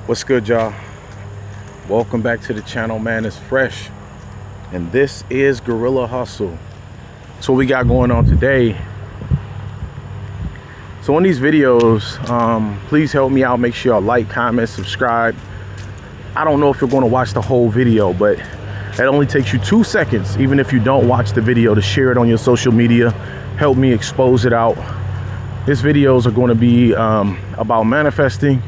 What's good, y'all? Welcome back to the channel, man. It's fresh, and this is Guerrilla Hustle. So what we got going on today. So in these videos, please help me out. Make sure y'all like, comment, subscribe. I don't know if you're going to watch the whole video, but it only takes you 2 seconds, even if you don't watch the video, to share it on your social media. Help me expose it out. These videos are going to be about manifesting,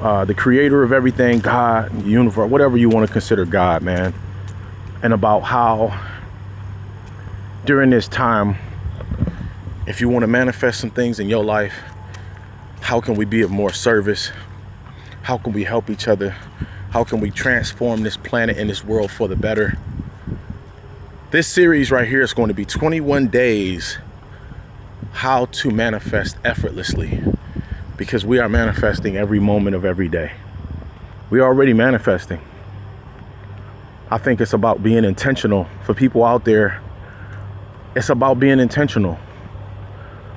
the creator of everything, God, the universe, whatever you want to consider God, man. And about how during this time, if you want to manifest some things in your life, how can we be of more service? How can we help each other? How can we transform this planet and this world for the better? This series right here is going to be 21 days how to manifest effortlessly, because we are manifesting every moment of every day. We are already manifesting. I think it's about being intentional. For people out there, it's about being intentional.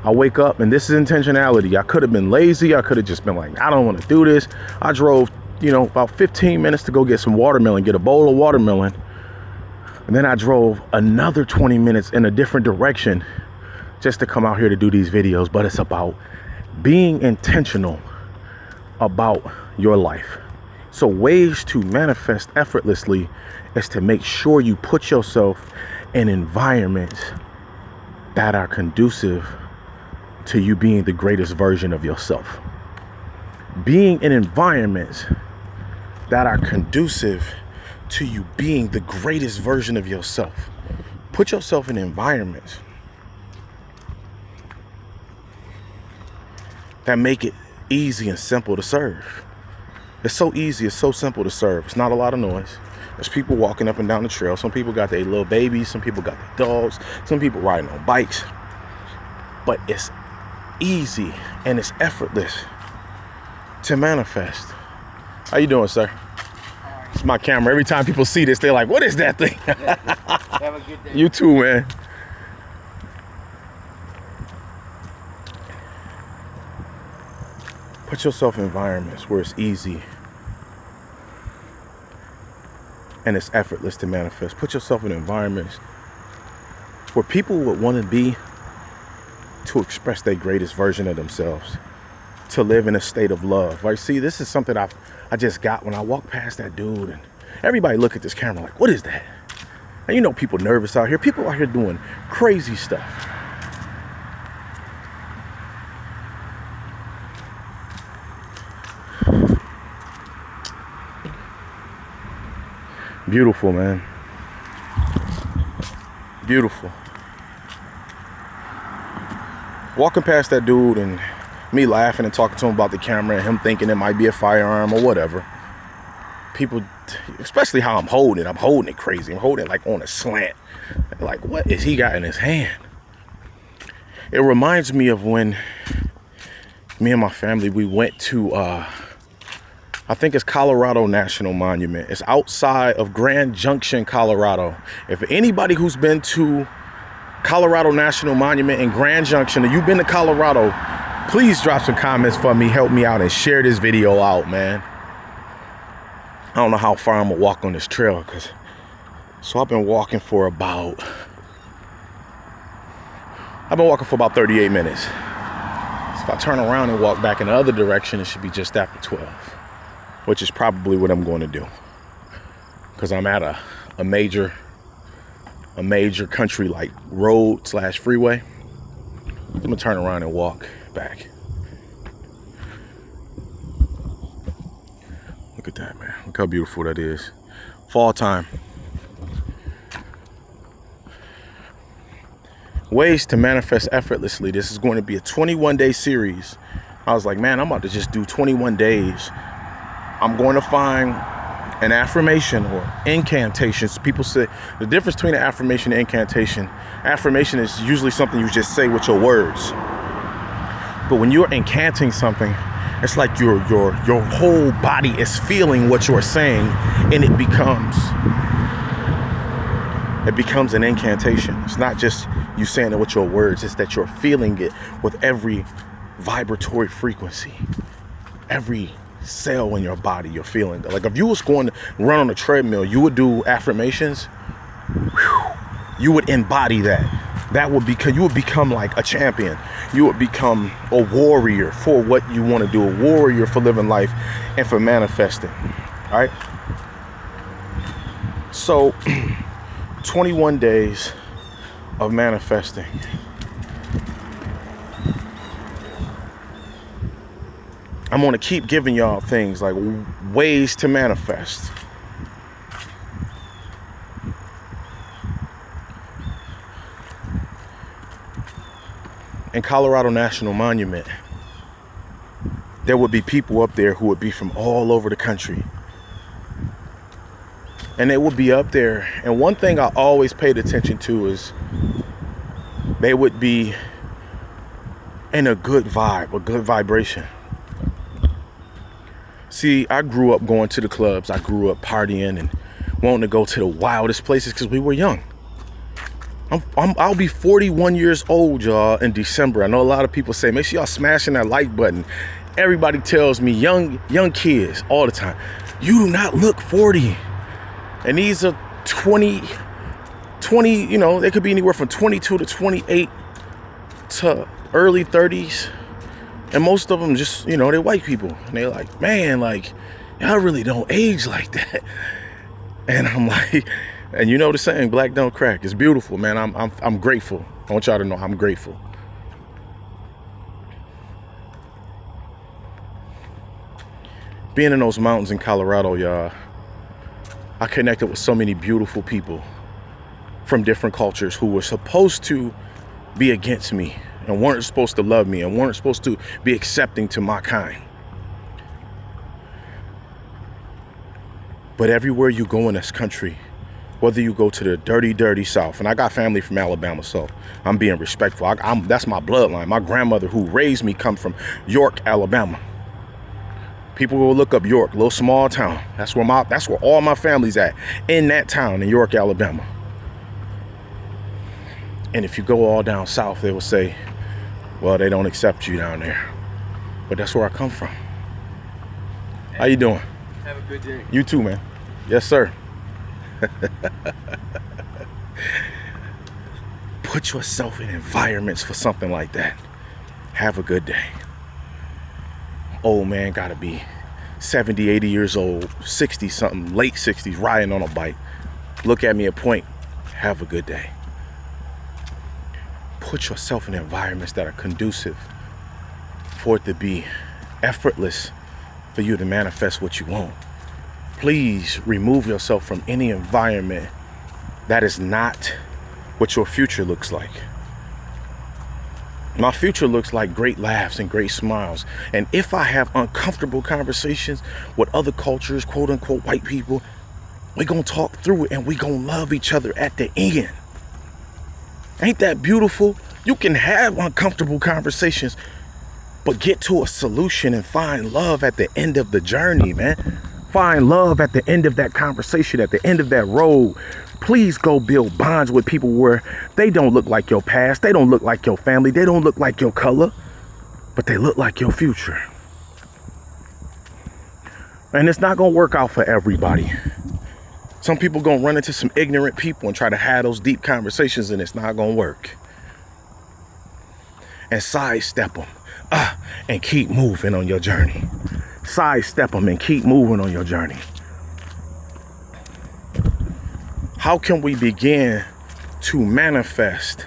I wake up, and this is intentionality. I could have been lazy. I could have just been like, I don't want to do this. I drove, about 15 minutes to go get some watermelon, get a bowl of watermelon. And then I drove another 20 minutes in a different direction just to come out here to do these videos. But it's about being intentional about your life. So ways to manifest effortlessly is to make sure you put yourself in environments that are conducive to you being the greatest version of yourself. Being in environments that are conducive to you being the greatest version of yourself. Put yourself in environments that make it easy and simple to serve. It's so easy, it's so simple to serve. It's not a lot of noise. There's people walking up and down the trail. Some people got their little babies, some people got their dogs, some people riding on bikes. But it's easy and it's effortless to manifest. How you doing, sir? It's my camera. Every time people see this, they're like, what is that thing? Have a good day. You too, man. Put yourself in environments where it's easy and it's effortless to manifest. Put yourself in environments where people would want to be, to express their greatest version of themselves, to live in a state of love. Like, see, this is something I just got when I walked past that dude, and everybody look at this camera like, what is that? And people nervous out here. People out here doing crazy stuff. Beautiful, man. Beautiful. Walking past that dude and me laughing and talking to him about the camera and him thinking it might be a firearm or whatever. People, especially how I'm holding it crazy. I'm holding it like on a slant. Like, what is he got in his hand? It reminds me of when me and my family, we went to, I think it's Colorado National Monument. It's outside of Grand Junction, Colorado. If anybody who's been to Colorado National Monument in Grand Junction, and you've been to Colorado, please drop some comments for me, help me out, and share this video out, man. I don't know how far I'm gonna walk on this trail, so I've been walking for about 38 minutes. So if I turn around and walk back in the other direction, it should be just after 12, which is probably what I'm going to do, because I'm at a major country like road / freeway. I'm gonna turn around and walk back. Look at that, man. Look how beautiful that is. Fall time. Ways to manifest effortlessly. This is going to be a 21-day series. I was like, man, I'm about to just do 21 days. I'm going to find an affirmation or incantations. People say the difference between an affirmation and incantation. Affirmation is usually something you just say with your words. But when you're incanting something, it's like your whole body is feeling what you're saying, and it becomes an incantation. It's not just you saying it with your words, it's that you're feeling it with every vibratory frequency, every cell in your body, you're feeling good. Like if you was going to run on a treadmill, you would do affirmations. Whew, you would embody that. That would because you would become like a champion. You would become a warrior for what you want to do, a warrior for living life and for manifesting. All right. So 21 days of manifesting. I'm going to keep giving y'all things like ways to manifest. In Colorado National Monument, there would be people up there who would be from all over the country. And they would be up there. And one thing I always paid attention to is they would be in a good vibe, a good vibration. See, I grew up going to the clubs. I grew up partying and wanting to go to the wildest places because we were young. I'll be 41 years old, y'all, in December. I know a lot of people say, make sure y'all smashing that like button. Everybody tells me, young kids all the time, you do not look 40. And these are 20, you know, they could be anywhere from 22 to 28 to early 30s. And most of them just, you know, they're white people. And they're like, man, like, y'all really don't age like that. And I'm like, and you know the saying, black don't crack. It's beautiful, man. I'm grateful. I want y'all to know I'm grateful. Being in those mountains in Colorado, y'all, I connected with so many beautiful people from different cultures who were supposed to be against me and weren't supposed to love me and weren't supposed to be accepting to my kind. But everywhere you go in this country, whether you go to the dirty, dirty South, and I got family from Alabama, so I'm being respectful. That's my bloodline. My grandmother who raised me come from York, Alabama. People will look up York, little small town. That's where all my family's at, in that town in York, Alabama. And if you go all down south, they will say, well, they don't accept you down there. But that's where I come from. How you doing? Have a good day. You too, man. Yes, sir. Put yourself in environments for something like that. Have a good day. Old man gotta be 70, 80 years old, 60 something, late 60s, riding on a bike. Look at me and point. Have a good day. Put yourself in environments that are conducive for it to be effortless for you to manifest what you want. Please remove yourself from any environment that is not what your future looks like. My future looks like great laughs and great smiles. And if I have uncomfortable conversations with other cultures, quote unquote white people, we're gonna talk through it and we're gonna love each other at the end. Ain't that beautiful? You can have uncomfortable conversations, but get to a solution and find love at the end of the journey, man. Find love at the end of that conversation, at the end of that road. Please go build bonds with people where they don't look like your past. They don't look like your family. They don't look like your color, but they look like your future. And it's not going to work out for everybody. Some people going to run into some ignorant people and try to have those deep conversations, and it's not going to work. And sidestep them and keep moving on your journey. Sidestep them and keep moving on your journey. How can we begin to manifest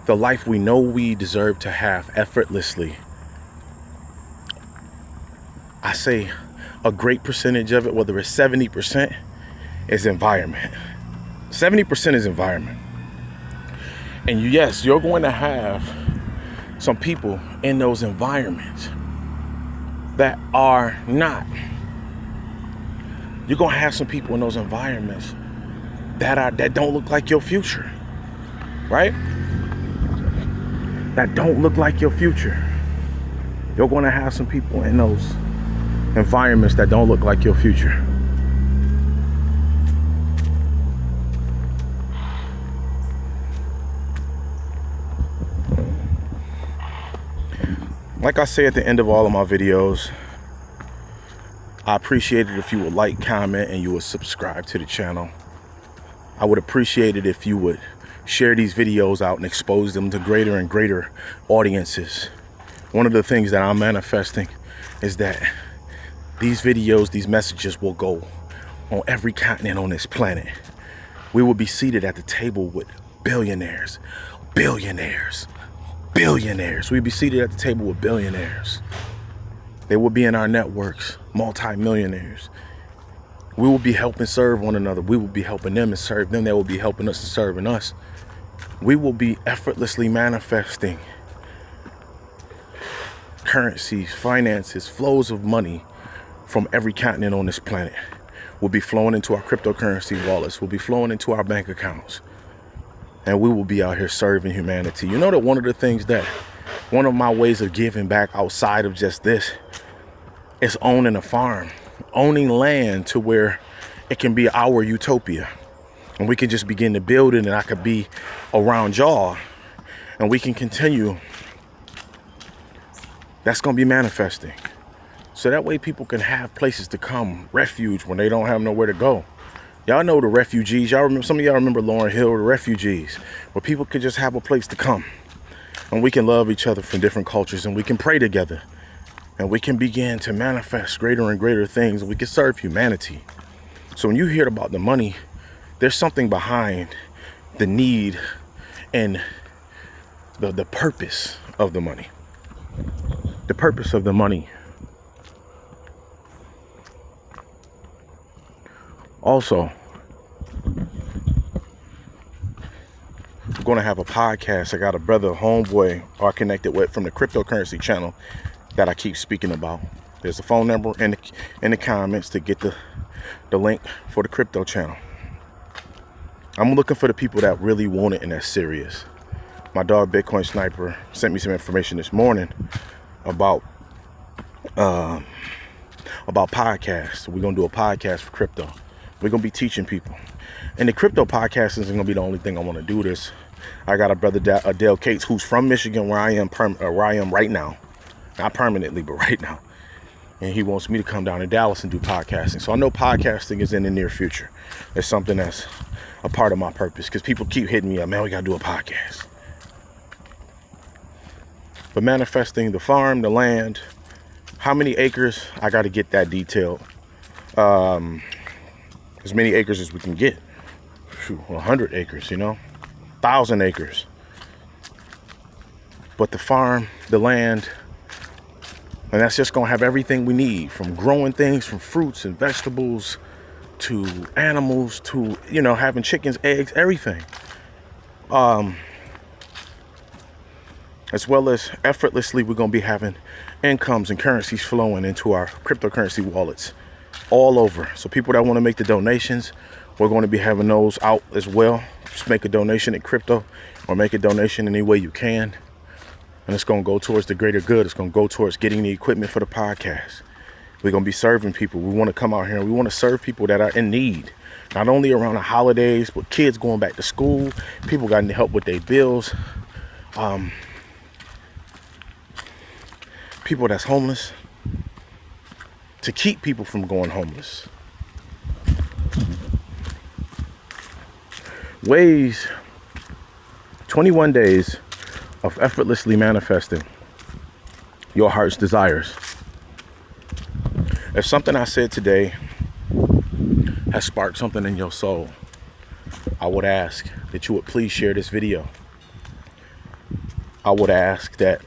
the life we know we deserve to have effortlessly? I say a great percentage of it, whether it's 70%, is environment. 70% is environment. And yes, you're going to have some people in those environments that are not. You're going to have some people in those environments that don't look like your future, right? That don't look like your future. You're going to have some people in those environments that don't look like your future. Like I say at the end of all of my videos, I appreciate it if you would like, comment, and you would subscribe to the channel. I would appreciate it if you would share these videos out and expose them to greater and greater audiences. One of the things that I'm manifesting is that these videos, these messages will go on every continent on this planet. We will be seated at the table with billionaires, billionaires, billionaires. We'll be seated at the table with billionaires. They will be in our networks, multi-millionaires. We will be helping serve one another. We will be helping them and serve them. They will be helping us and serving us. We will be effortlessly manifesting currencies, finances, flows of money from every continent on this planet. Will be flowing into our cryptocurrency wallets. Will be flowing into our bank accounts. And we will be out here serving humanity. You know that one of my ways of giving back outside of just this is owning a farm, owning land to where it can be our utopia. And we can just begin to build it, and I could be around y'all and we can continue. That's going to be manifesting. So that way people can have places to come, refuge when they don't have nowhere to go. Y'all know the refugees. Y'all remember, some of y'all remember Lauryn Hill, the refugees, where people could just have a place to come. And we can love each other from different cultures, and we can pray together. And we can begin to manifest greater and greater things. And we can serve humanity. So when you hear about the money, there's something behind the need and the purpose of the money. The purpose of the money. Also, I'm going to have a podcast. I got a brother, homeboy, I connected with from the cryptocurrency channel that I keep speaking about. There's a phone number in the comments to get the link for the crypto channel. I'm looking for the people that really want it and that's serious. My dog Bitcoin Sniper sent me some information this morning about podcasts. We're gonna do a podcast for crypto. We're gonna be teaching people, and the crypto podcast isn't gonna be the only thing I want to do this. I got a brother Dale Cates who's from Michigan, where I am right now, not permanently, but right now, and he wants me to come down to Dallas and do podcasting. So I know podcasting is in the near future. It's something that's a part of my purpose, because people keep hitting me up, man, we gotta do a podcast. But manifesting the farm, the land, how many acres, I got to get that detailed. As many acres as we can get. 100 acres, 1,000 acres. But the farm, the land, and that's just going to have everything we need, from growing things, from fruits and vegetables to animals to, having chickens, eggs, everything. As well as effortlessly, we're going to be having incomes and currencies flowing into our cryptocurrency wallets all over. So people that want to make the donations, we're going to be having those out as well. Just make a donation in crypto or make a donation any way you can. And it's going to go towards the greater good. It's going to go towards getting the equipment for the podcast. We're going to be serving people. We want to come out here and we want to serve people that are in need. Not only around the holidays, but kids going back to school. People got to help with their bills. People that's homeless. To keep people from going homeless. Ways, 21 days of effortlessly manifesting your heart's desires. If something I said today has sparked something in your soul, I would ask that you would please share this video. I would ask that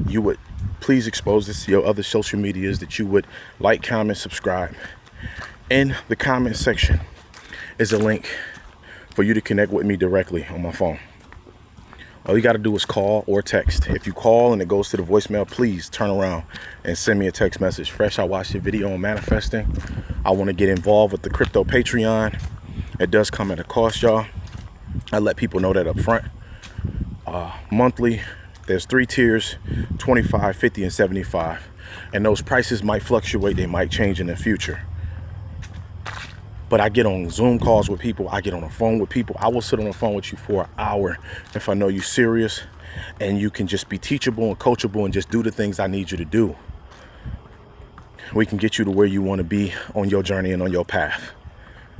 you would please expose this to your other social medias, that you would like, comment, subscribe. In the comment section is a link for you to connect with me directly on my phone. All you got to do is call or text. If you call and it goes to the voicemail, please turn around and send me a text message. Fresh, I watched your video on manifesting. I want to get involved with the crypto Patreon. It does come at a cost, y'all. I let people know that up front. Monthly, there's 3 tiers, 25, 50, and 75. And those prices might fluctuate. They might change in the future. But I get on Zoom calls with people. I get on the phone with people. I will sit on the phone with you for an hour if I know you're serious and you can just be teachable and coachable and just do the things I need you to do. We can get you to where you want to be on your journey and on your path.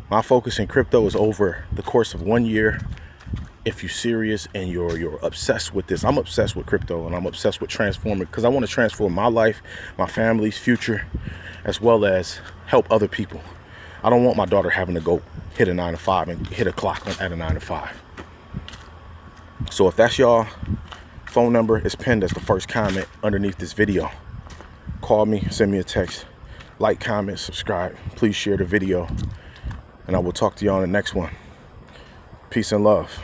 My focus in crypto is over the course of 1 year. If you're serious and you're obsessed with this, I'm obsessed with crypto and I'm obsessed with transforming, because I want to transform my life, my family's future, as well as help other people. I don't want my daughter having to go hit a 9 to 5 and hit a clock at a 9 to 5. So if that's y'all, phone number is pinned as the first comment underneath this video. Call me, send me a text, like, comment, subscribe. Please share the video, and I will talk to y'all in the next one. Peace and love.